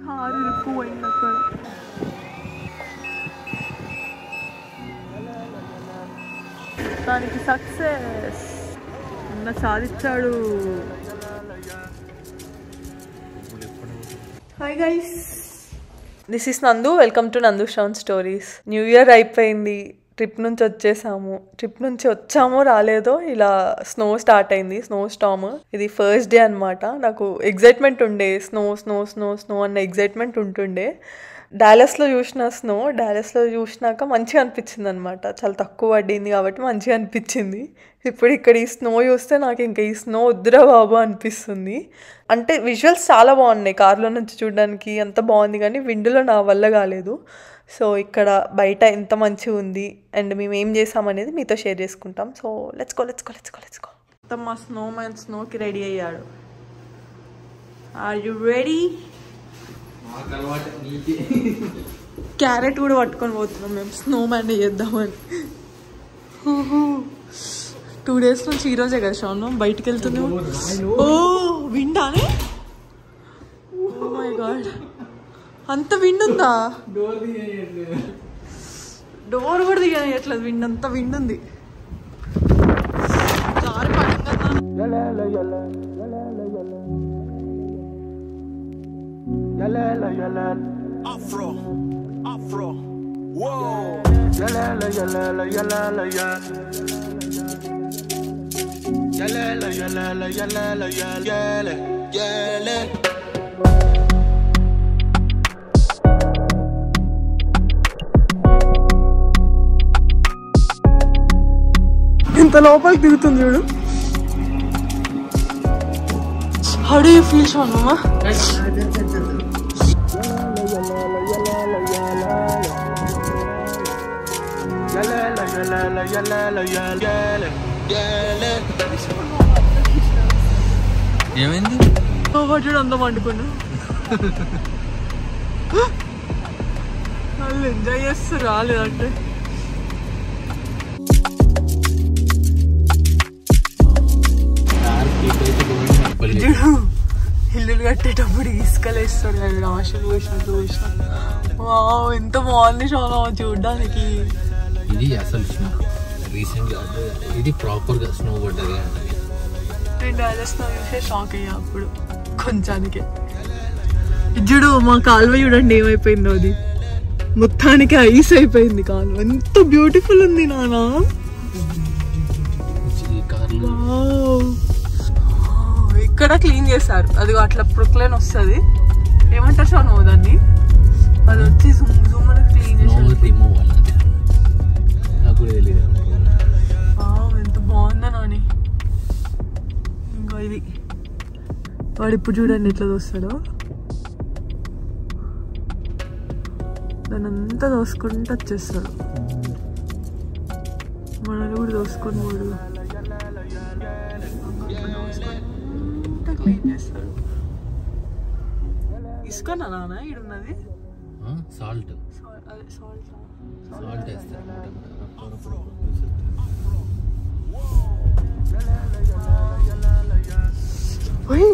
Car ఇరుక్కుపోయింది అక్కడ. దానికి success అన్న సాధించాడు. హాయ్ గైస్, దిస్ ఈస్ నందు. వెల్కమ్ టు నందు శ్రవణ్ స్టోరీస్. న్యూ ఇయర్ అయిపోయింది, ట్రిప్ నుంచి వచ్చేసాము. ట్రిప్ నుంచి వచ్చామో రాలేదో ఇలా స్నో స్టార్ట్ అయింది, స్నో స్టామ్. ఇది ఫస్ట్ డే అనమాట. నాకు ఎగ్జైట్మెంట్ ఉండే, స్నో స్నో స్నో స్నో అన్న ఎగ్జైట్మెంట్ ఉంటుండే. డాలస్లో చూసినాక మంచిగా అనిపించింది అనమాట. చాలా తక్కువ పడింది కాబట్టి మంచిగా అనిపించింది. ఇప్పుడు ఇక్కడ ఈ స్నో చూస్తే నాకు ఇంకా ఈ స్నో వద్దురా బాబు అనిపిస్తుంది. అంటే విజువల్స్ చాలా బాగున్నాయి, కార్లో నుంచి చూడడానికి అంత బాగుంది, కానీ విండోలో నా వల్ల కాలేదు. సో ఇక్కడ బయట ఎంత మంచిగా ఉంది అండ్ మేము ఏం చేసామనేది మీతో షేర్ చేసుకుంటాం. So let's go. మొత్తం మా స్నో మ్యాన్ స్నోకి రెడీ అయ్యాడు. Are you ready? క్యారెట్ కూడా పట్టుకొని పోతున్నాం మేము స్నో మ్యాన్ చేద్దామని. 2 days నుంచి ఈరోజే కదా షాను బయటికి వెళ్తున్నాం. ఓ విండానే, ఓ మై గాడ్, అంత విండ్ ఉందా? డోర్ కూడా దిగట్లేదు, విండ్ అంత విండ్ ఉంది. కారు ఇంత లోపలికి దిగుతుంది చూడు. హౌ డు యూ ఫీల్ షాను? ఏమైంది? చూడు అంతా పండుకున్నా. వాళ్ళు ఎంజాయ్ చేస్తారు రాలేదంటే. ఇల్లులు కట్టేటప్పుడు ఇసుకలేస్తారు కదా, రాశులు వేసినట్టు వేసిన. ఎంత బాగుంది చాలా చూడడానికి. ఇది అసలు రీసెంట్ గా ఇది ప్రాపర్ గా స్నో పడ్డది. నేను డాలస్ స్నో చూసే షాక్ అయ్యా అప్పుడు కొంచానికి. చూడు మా కాలువ చూడండి ఏమైపోయిందో, అది మొత్తానికి ఐస్ అయిపోయింది కాలువ. ఎంత బ్యూటిఫుల్ ఉంది నానా. ఇక్కడ క్లీన్ చేశారు, అది అట్లా ప్రొక్లైన్ వస్తుంది, ఏమంటారు షాను దాన్ని, అది వచ్చి జూమ్ అని క్లీన్ చేశారు. ఎంత బాగుందా నాని. ఇంకా ఇది వాడు ఇప్పుడు చూడండి ఎట్లా దోస్తాడో, దాన్ని అంతా దోసుకుంటూ వచ్చేస్తాడు. మనల్ని కూడా దోసుకొని వాడు క్లీన్ చేస్తాడు. ఇసుకనా నాన్న ఈడున్నది? సాల్ట్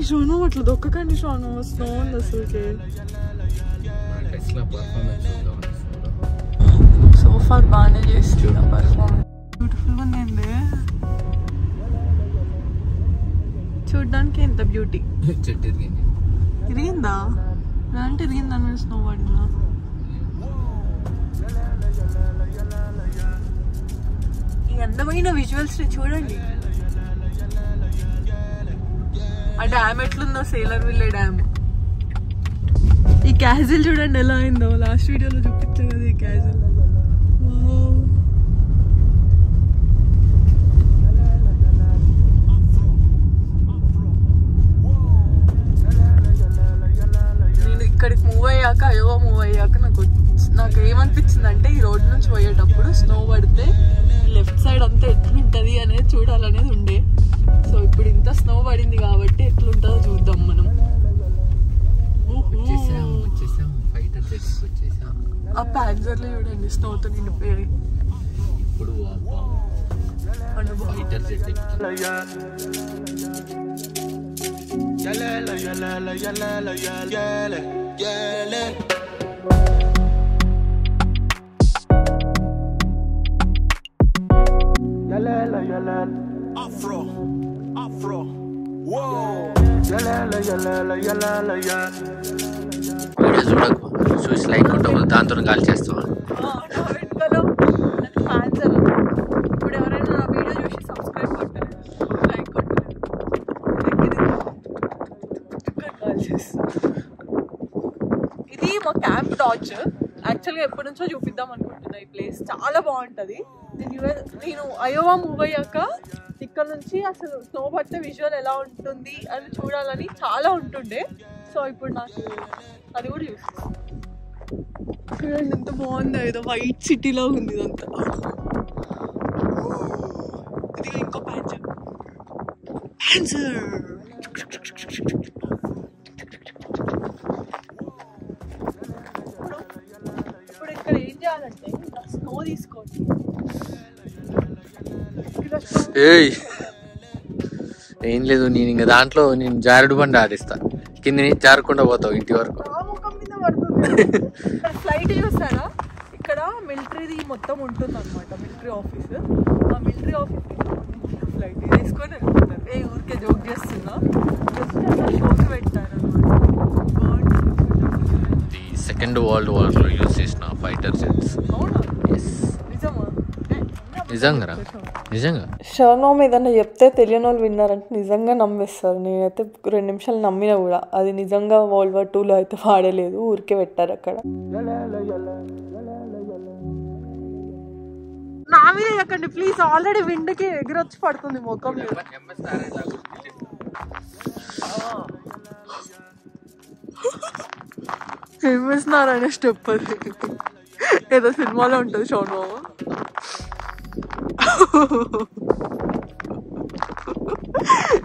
షోను అట్లా దొక్కకండి షోను, స్నో ఉంది అసలుకి. సోఫా బాగానే చేస్తున్నా పర్ఫార్మెన్స్, బ్యూటిఫుల్ గా ఉంది చూడ్డానికి. ఎంత బ్యూటీ. చెట్టు ఇరిగిందా అంటే ఇరిగిందా? స్నో పడిందా? ఈ అందమైన విజువల్స్ ని చూడండి. ఆ డ్యామ్ ఎట్లుందో, సేలర్ విల్లే డ్యామ్. ఈ క్యాజిల్ చూడండి ఎలా అయిందో, లాస్ట్ వీడియోలో చూపించాను కదా ఈ క్యాజిల్. నేను ఇక్కడికి మూవ్ అయ్యాక నాకు ఏమనిపించింది అంటే, ఈ రోడ్ నుంచి పోయేటప్పుడు స్నో పడితే లెఫ్ట్ సైడ్ అంతా ఎట్లుంటది అనేది చూడాలనేది ఉండే. సో ఇప్పుడు ఇంత స్నో పడింది కాబట్టి ఎట్లుంటుందో చూద్దాం మనం. ఆ ప్యాన్జర్లు చూడండి స్నోతో నిండిపోయాయి. ఇప్పుడు వీడియో చూడకు, చూసి లైక్ ఉంటావు దాంతో కాల్ చేస్తావా? ఇప్పుడు ఎవరైనా నా వీడియో చూసి సబ్స్క్రైబ్ కొట్టారు, లైక్ కొట్టారు, ఇది మా క్యాంప్ టార్చ్. యాక్చువల్గా ఎప్పటి నుంచో చూపిద్దాం అనుకుంటున్నా. ఈ ప్లేస్ చాలా బాగుంటుంది. నేను అయోవా మూవ్ అయ్యాక ఇక్కడ నుంచి అసలు స్నో పడితే విజువల్ ఎలా ఉంటుంది అని చూడాలని చాలా ఉంటుండే. సో ఇప్పుడు నాకు అది కూడా చూస్తాను. చూడండి ఎంత బాగుంది, ఏదో వైట్ సిటీలో ఉంది ఇదంతా. ఇది ఇంకో ప్యాన్సర్. ఇప్పుడు ఇక్కడ ఏం చేయాలంటే స్నో తీసుకోండి. ఏం లేదు, నేను ఇంకా దాంట్లో నేను జారుడు బండి ఆడిస్తా, కింద నుంచి జారకుండా పోతావు ఇంటి వరకు. ఫ్లైట్ చూస్తారా, ఇక్కడ మిలిటరీది మొత్తం ఉంటుంది అనమాట, మిలిటరీ ఆఫీస్. ఆ మిలిటరీ ఆఫీస్ ఫ్లైట్ వేసుకొని వెళ్ళిపోతారు. ఊరికే జోక్ చేస్తున్నా, జస్ట్ అలా షోకి పెట్టారు అనమాట. సెకండ్ వరల్డ్ వార్లో యూజ్ చేసిన ఫైటర్ జెట్స్. అవునా? నిజమా? నిజంగా నిజంగా షవర్మ ఏదన్నా చెప్తే తెలియని వాళ్ళు విన్నారంటే నిజంగా నమ్మేస్తారు. నేనైతే 2 నిమిషాలు నమ్మినా కూడా అది నిజంగా World War II అయితే వాడలేదు, ఊరికే పెట్టారు అక్కడ. నా మీద ఎక్కండి ప్లీజ్, ఆల్రెడీ విండ్కి ఎగురొచ్చి పడుతుంది ముఖం మీద. ఎంఎస్ నారాయణ స్టెప్ అది ఏదో సినిమాలో ఉంటుంది షవర్మ.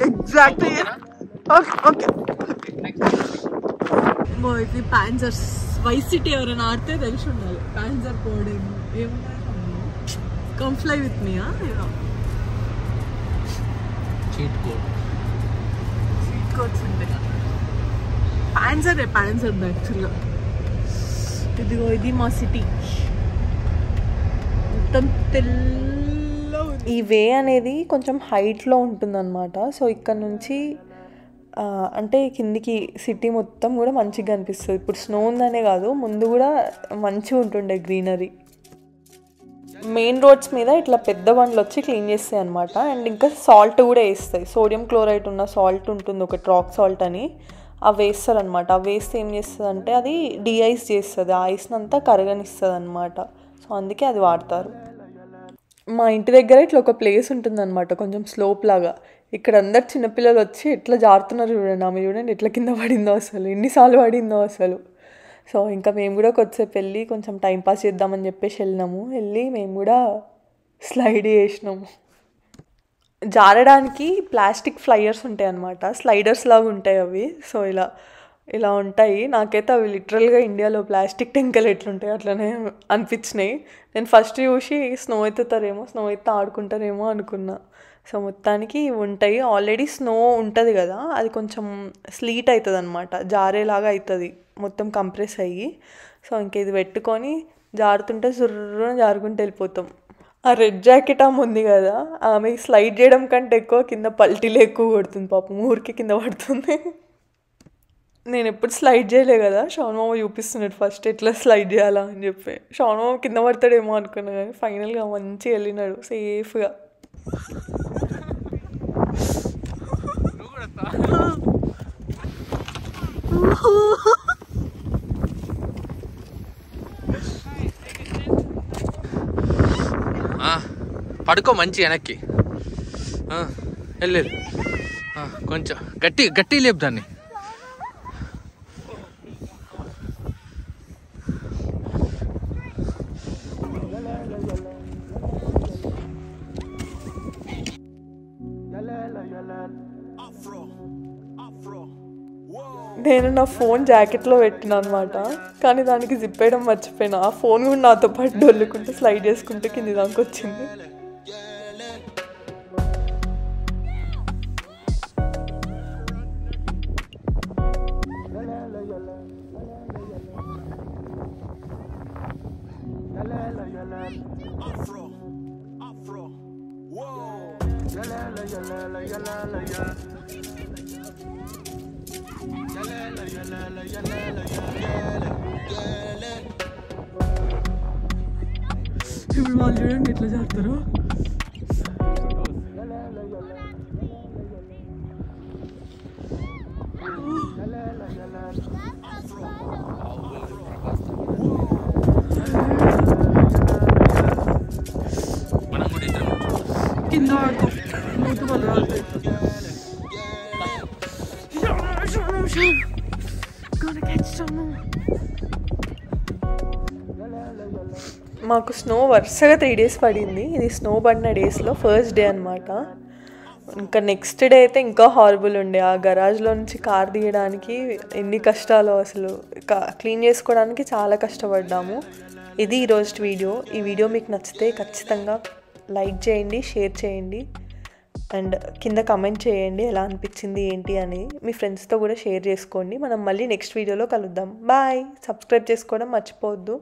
ఎగ్జాక్ట్లీ. ఓకే ఇది పాన్జర్స్ వైస్ సిటీ. ఎవరైనా ఆడితే తెలిసి ఉండాలి. పాన్జర్ కోడ్ ఏమున్నాయి? Come fly with me. Cheat codes ఉంటాయి. పాన్జర్ యాక్చువల్గా. ఇదిగో ఇది మా సిటీ, మొత్తం తెల్ల. ఈ వే అనేది కొంచెం హైట్లో ఉంటుందన్నమాట. సో ఇక్కడ నుంచి అంటే కిందికి సిటీ మొత్తం కూడా మంచిగా అనిపిస్తుంది. ఇప్పుడు స్నో ఉందనే కాదు, ముందు కూడా మంచిగా ఉంటుండే గ్రీనరీ. మెయిన్ రోడ్స్ మీద ఇట్లా పెద్ద బండ్లు వచ్చి క్లీన్ చేస్తాయి అనమాట. అండ్ ఇంకా సాల్ట్ కూడా వేస్తాయి, సోడియం క్లోరైడ్ ఉన్న సాల్ట్ ఉంటుంది ఒకటి, రాక్ సాల్ట్ అని. అవి వేస్తారు అనమాట. అవి వేస్తే ఏం చేస్తుంది అంటే అది డీఐస్ చేస్తుంది, ఆ ఐస్ని అంతా కరగనిస్తుంది అనమాట. సో అందుకే అది వాడతారు. మా ఇంటి దగ్గర ఇట్లా ఒక ప్లేస్ ఉంటుంది అనమాట, కొంచెం స్లోప్ లాగా. ఇక్కడ అందరు చిన్నపిల్లలు వచ్చి ఎట్లా జారుతున్నారు చూడండి. ఆమె చూడండి ఎట్లా కింద పడిందో, అసలు ఎన్నిసార్లు పడిందో అసలు. సో ఇంకా మేము కూడా కొద్దిసేపు వెళ్ళి కొంచెం టైంపాస్ చేద్దామని చెప్పేసి వెళ్ళినాము. వెళ్ళి మేము కూడా స్లైడ్ చేసినాము. జారడానికి ప్లాస్టిక్ ఫ్లైయర్స్ ఉంటాయి అన్నమాట, స్లైడర్స్ లాగా ఉంటాయి అవి. సో ఇలా ఉంటాయి. నాకైతే అవి లిటరల్గా ఇండియాలో ప్లాస్టిక్ టెంకలు ఎట్లుంటాయి అట్లనే అనిపించినాయి. నేను ఫస్ట్ చూసి స్నో ఎత్తుతారేమో, స్నో ఎత్తి ఆడుకుంటారేమో అనుకున్నా. సో మొత్తానికి ఉంటాయి. ఆల్రెడీ స్నో ఉంటుంది కదా, అది కొంచెం స్లీట్ అవుతుంది అనమాట, జారేలాగా అవుతుంది మొత్తం కంప్రెస్ అయ్యి. సో ఇంక ఇది పెట్టుకొని జారుతుంటే సుర్రున జారుకుంటూ వెళ్ళిపోతాం. ఆ రెడ్ జాకెట్ ఆమె ఉంది కదా, ఆమె స్లైడ్ చేయడం కంటే ఎక్కువ కింద పల్టీలు ఎక్కువ కొడుతుంది పాపం, ఊరికి కింద పడుతుంది. నేను ఎప్పుడు స్లైడ్ చేయలే కదా, షాన్మామ చూపిస్తున్నాడు ఫస్ట్ ఎట్లా స్లైడ్ చేయాలా అని చెప్పి. షాన్మామ కింద పడతాడేమో అనుకున్నా కానీ ఫైనల్గా మంచిగా వెళ్ళినాడు సేఫ్గా. పడుకో మంచి వెనక్కి వెళ్ళేది. కొంచెం గట్టి లేపు దాన్ని. నేను నా ఫోన్ జాకెట్లో పెట్టినా అనమాట, కానీ దానికి జిప్ వేయడం మర్చిపోయినా. ఆ ఫోన్ కూడా నాతో పాటు డొల్లుకుంటూ స్లైడ్ చేసుకుంటూ కింది దానికి వచ్చింది. ఇప్పుడు వాళ్ళు చూడండి ఎట్లా చేస్తారు. కింద మాకు స్నో వరుసగా 3 days పడింది. ఇది స్నో పడిన డేస్లో ఫస్ట్ డే అనమాట. ఇంకా నెక్స్ట్ డే అయితే ఇంకా హారబుల్ ఉండే. ఆ గరాజ్లో నుంచి కార్ తీయడానికి ఎన్ని కష్టాలు, అసలు క్లీన్ చేసుకోవడానికి చాలా కష్టపడ్డాము. ఇది ఈరోజు వీడియో. ఈ వీడియో మీకు నచ్చితే ఖచ్చితంగా లైక్ చేయండి, షేర్ చేయండి అండ్ కింద కమెంట్ చేయండి ఎలా అనిపించింది ఏంటి అని. మీ ఫ్రెండ్స్తో కూడా షేర్ చేసుకోండి. మనం మళ్ళీ నెక్స్ట్ వీడియోలో కలుద్దాం. బాయ్. సబ్స్క్రైబ్ చేసుకోవడం మర్చిపోవద్దు.